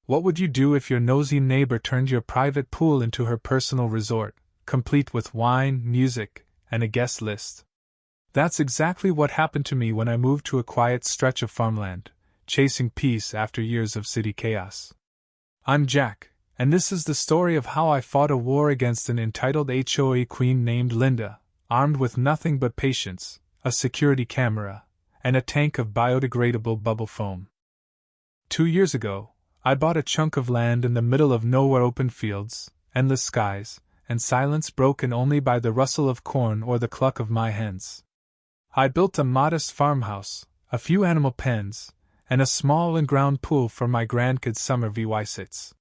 What would you do if your nosy neighbor turned your private pool into her personal resort, complete with wine, music, and a guest list? That's exactly what happened to me when I moved to a quiet stretch of farmland, chasing peace after years of city chaos. I'm Jack, and this is the story of how I fought a war against an entitled HOA queen named Linda, armed with nothing but patience, a security camera, and a tank of biodegradable bubble foam. 2 years ago, I bought a chunk of land in the middle of nowhere, open fields, endless skies, and silence broken only by the rustle of corn or the cluck of my hens. I built a modest farmhouse, a few animal pens, and a small in-ground pool for my grandkids' summer visits.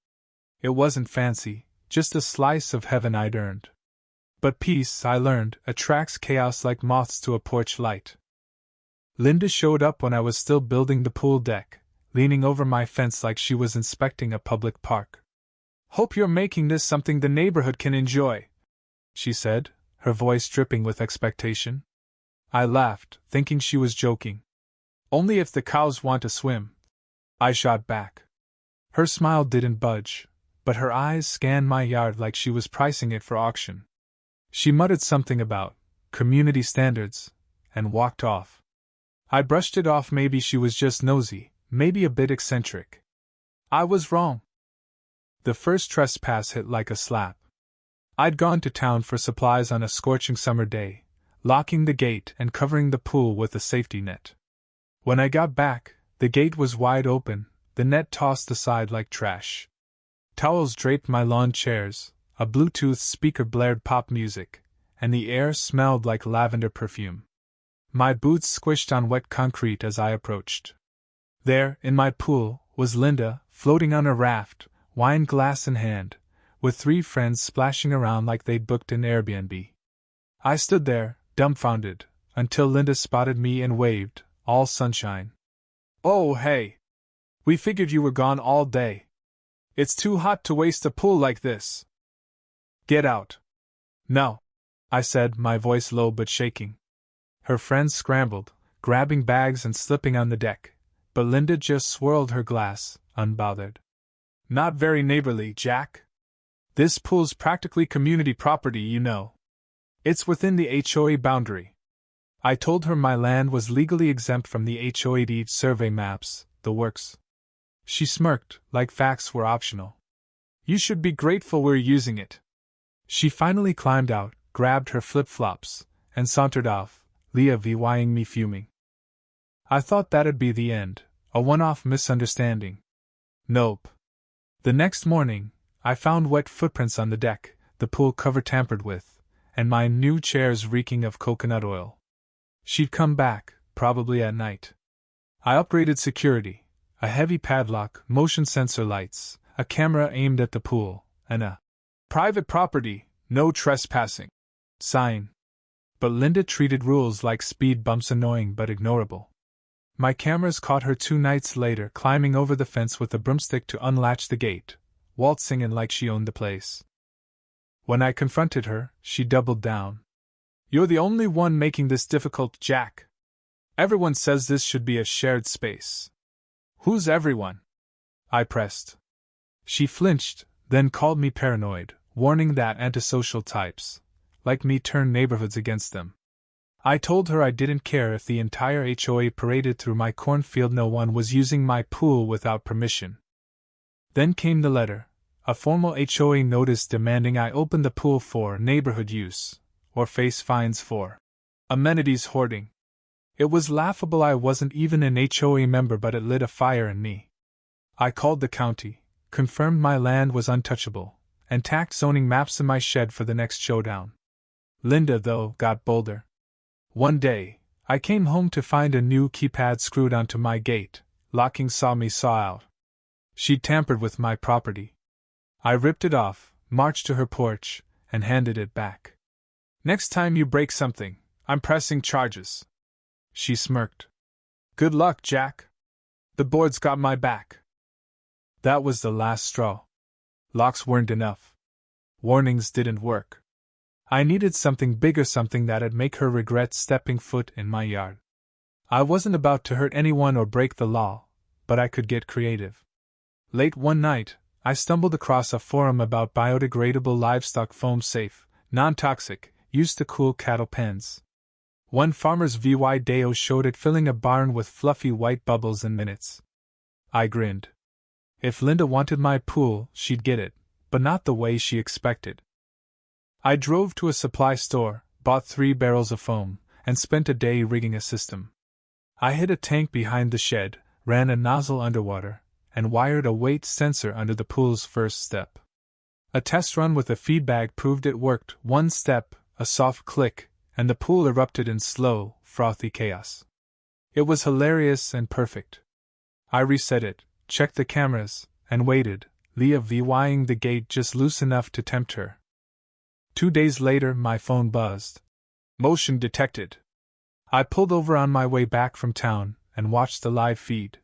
It wasn't fancy, just a slice of heaven I'd earned. But peace, I learned, attracts chaos like moths to a porch light. Linda showed up when I was still building the pool deck, leaning over my fence like she was inspecting a public park. "Hope you're making this something the neighborhood can enjoy," she said, her voice dripping with expectation. I laughed, thinking she was joking. "Only if the cows want to swim," I shot back. Her smile didn't budge, but her eyes scanned my yard like she was pricing it for auction. She muttered something about community standards and walked off. I brushed it off. Maybe she was just nosy, maybe a bit eccentric. I was wrong. The first trespass hit like a slap. I'd gone to town for supplies on a scorching summer day, locking the gate and covering the pool with a safety net. When I got back, the gate was wide open, the net tossed aside like trash. Towels draped my lawn chairs, a Bluetooth speaker blared pop music, and the air smelled like lavender perfume. My boots squished on wet concrete as I approached. There, in my pool, was Linda, floating on a raft, wine glass in hand, with 3 friends splashing around like they'd booked an Airbnb. I stood there, dumbfounded, until Linda spotted me and waved, all sunshine. "Oh, hey! We figured you were gone all day. It's too hot to waste a pool like this. Get out." "No," I said, my voice low but shaking. Her friends scrambled, grabbing bags and slipping on the deck, but Linda just swirled her glass, unbothered. "Not very neighborly, Jack. This pool's practically community property, you know. It's within the HOA boundary." I told her my land was legally exempt from the HOA survey maps, the works. She smirked, like facts were optional. "You should be grateful we're using it." She finally climbed out, grabbed her flip-flops, and sauntered off, leaving me fuming. I thought that'd be the end, a one-off misunderstanding. Nope. The next morning, I found wet footprints on the deck, the pool cover tampered with, and my new chairs reeking of coconut oil. She'd come back, probably at night. I upgraded security, a heavy padlock, motion sensor lights, a camera aimed at the pool, and a "private property, no trespassing" sign. But Linda treated rules like speed bumps, annoying but ignorable. My cameras caught her 2 nights later climbing over the fence with a broomstick to unlatch the gate, waltzing in like she owned the place. When I confronted her, she doubled down. "You're the only one making this difficult, Jack. Everyone says this should be a shared space." "Who's everyone?" I pressed. She flinched, then called me paranoid, warning that antisocial types, like me, turn neighborhoods against them. I told her I didn't care if the entire HOA paraded through my cornfield, no one was using my pool without permission. Then came the letter, a formal HOA notice demanding I open the pool for neighborhood use, or face fines for amenities hoarding. It was laughable. I wasn't even an HOA member, but it lit a fire in me. I called the county, confirmed my land was untouchable, and tacked zoning maps in my shed for the next showdown. Linda, though, got bolder. One day, I came home to find a new keypad screwed onto my gate, locking "saw me, saw out." She'd tampered with my property. I ripped it off, marched to her porch, and handed it back. "Next time you break something, I'm pressing charges." She smirked. "Good luck, Jack. The board's got my back." That was the last straw. Locks weren't enough. Warnings didn't work. I needed something bigger, something that'd make her regret stepping foot in my yard. I wasn't about to hurt anyone or break the law, but I could get creative. Late one night, I stumbled across a forum about biodegradable livestock foam safe, non-toxic, used to cool cattle pens. One farmer's video showed it filling a barn with fluffy white bubbles in minutes. I grinned. If Linda wanted my pool, she'd get it, but not the way she expected. I drove to a supply store, bought 3 barrels of foam, and spent a day rigging a system. I hid a tank behind the shed, ran a nozzle underwater, and wired a weight sensor under the pool's first step. A test run with a feed bag proved it worked. One step, a soft click, and the pool erupted in slow, frothy chaos. It was hilarious and perfect. I reset it, checked the cameras, and waited, Leah vying the gate just loose enough to tempt her. 2 days later, my phone buzzed. Motion detected. I pulled over on my way back from town and watched the live feed.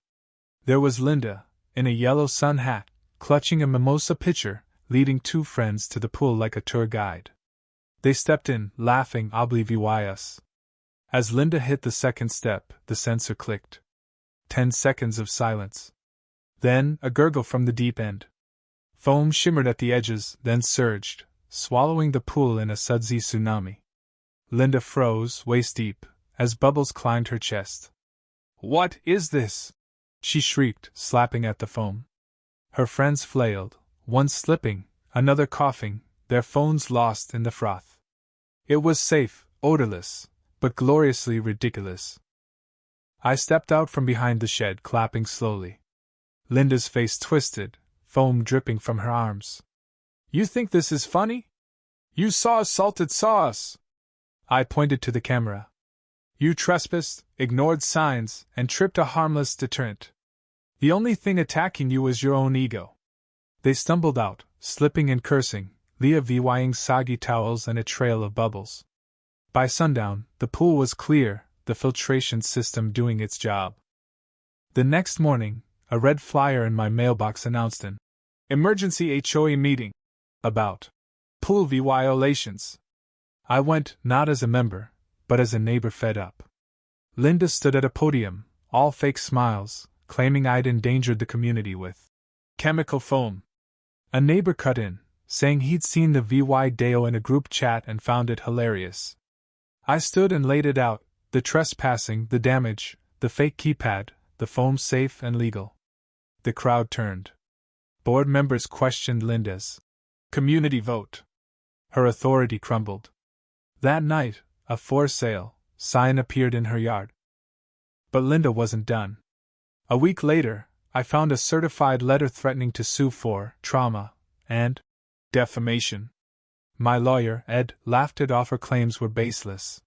There was Linda, in a yellow sun hat, clutching a mimosa pitcher, leading 2 friends to the pool like a tour guide. They stepped in, laughing oblivious. As Linda hit the second step, the sensor clicked. 10 seconds of silence. Then, a gurgle from the deep end. Foam shimmered at the edges, then surged, swallowing the pool in a sudsy tsunami. Linda froze, waist deep, as bubbles climbed her chest. "What is this?" she shrieked, slapping at the foam. Her friends flailed, one slipping, another coughing, their phones lost in the froth. It was safe, odorless, but gloriously ridiculous. I stepped out from behind the shed, clapping slowly. Linda's face twisted, foam dripping from her arms. "You think this is funny? You saw us! I pointed to the camera. "You trespassed, ignored signs, and tripped a harmless deterrent. The only thing attacking you was your own ego." They stumbled out, slipping and cursing, Leah vying soggy towels and a trail of bubbles. By sundown, the pool was clear, the filtration system doing its job. The next morning, a red flyer in my mailbox announced an emergency HOA meeting about pool violations. I went, not as a member, but as a neighbor fed up. Linda stood at a podium, all fake smiles, claiming I'd endangered the community with chemical foam. A neighbor cut in, saying he'd seen the video in a group chat and found it hilarious. I stood and laid it out, the trespassing, the damage, the fake keypad, the foam safe and legal. The crowd turned. Board members questioned Linda's community vote. Her authority crumbled. That night, a for sale sign appeared in her yard. But Linda wasn't done. A week later, I found a certified letter threatening to sue for trauma and defamation. My lawyer, Ed, laughed it off. Her claims were baseless.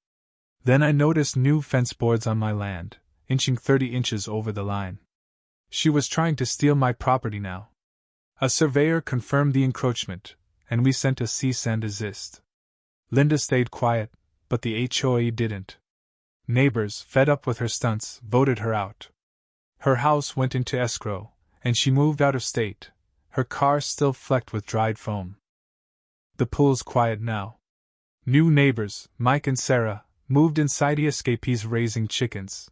Then I noticed new fence boards on my land, inching 30 inches over the line. She was trying to steal my property now. A surveyor confirmed the encroachment, and we sent a cease and desist. Linda stayed quiet, but the HOA didn't. Neighbors, fed up with her stunts, voted her out. Her house went into escrow, and she moved out of state, her car still flecked with dried foam. The pool's quiet now. New neighbors, Mike and Sarah, moved inside the escapees raising chickens.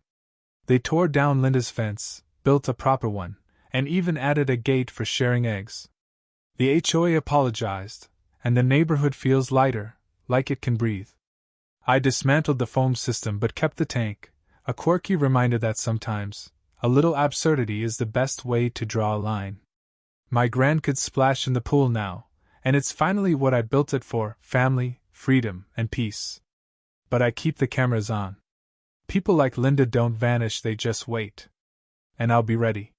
They tore down Linda's fence, built a proper one, and even added a gate for sharing eggs. The HOA apologized, and the neighborhood feels lighter, like it can breathe. I dismantled the foam system but kept the tank, a quirky reminder that sometimes, a little absurdity is the best way to draw a line. My grandkids splash in the pool now, and it's finally what I built it for: family, freedom, and peace. But I keep the cameras on. People like Linda don't vanish, they just wait. And I'll be ready.